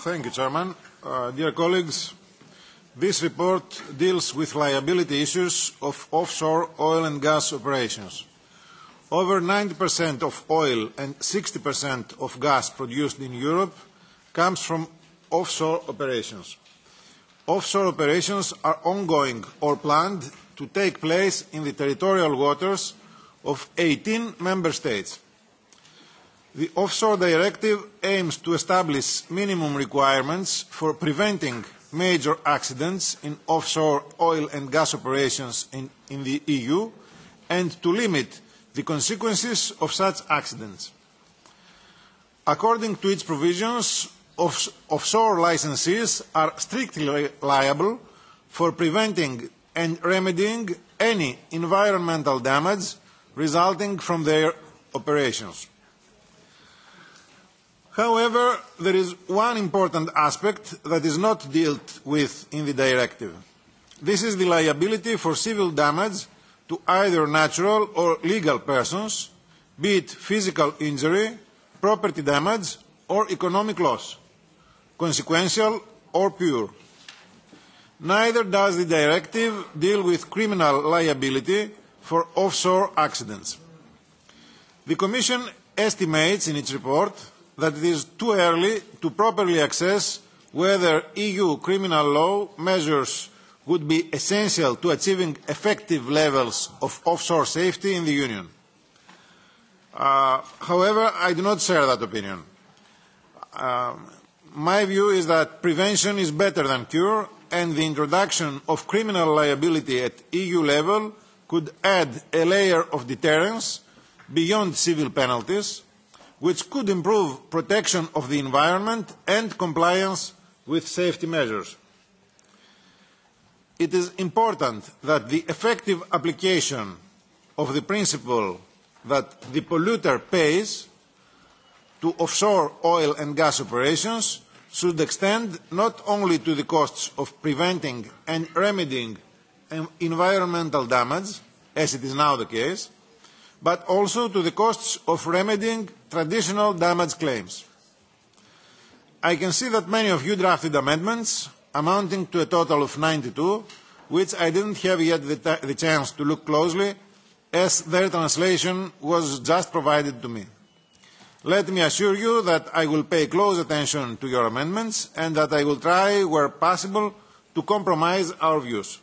Thank you, Chairman. Dear colleagues, this report deals with liability issues of offshore oil and gas operations. Over 90% of oil and 60% of gas produced in Europe comes from offshore operations. Offshore operations are ongoing or planned to take place in the territorial waters of 18 member states. The Offshore Directive aims to establish minimum requirements for preventing major accidents in offshore oil and gas operations in the EU and to limit the consequences of such accidents. According to its provisions, offshore licensees are strictly liable for preventing and remedying any environmental damage resulting from their operations. However, there is one important aspect that is not dealt with in the directive. This is the liability for civil damage to either natural or legal persons, be it physical injury, property damage, or economic loss, consequential or pure. Neither does the directive deal with criminal liability for offshore accidents. The Commission estimates in its report that it is too early to properly assess whether EU criminal law measures would be essential to achieving effective levels of offshore safety in the Union. However, I do not share that opinion. My view is that prevention is better than cure, and the introduction of criminal liability at EU level could add a layer of deterrence beyond civil penalties, which could improve protection of the environment and compliance with safety measures. It is important that the effective application of the principle that the polluter pays to offshore oil and gas operations should extend not only to the costs of preventing and remedying environmental damage, as it is now the case, but also to the costs of remedying traditional damage claims. I can see that many of you drafted amendments amounting to a total of 92, which I didn't have yet the chance to look closely, as their translation was just provided to me. Let me assure you that I will pay close attention to your amendments and that I will try, where possible, to compromise our views.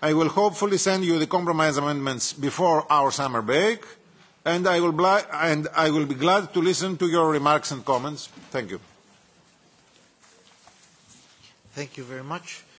I will hopefully send you the compromise amendments before our summer break, and I will be glad to listen to your remarks and comments. Thank you. Thank you very much.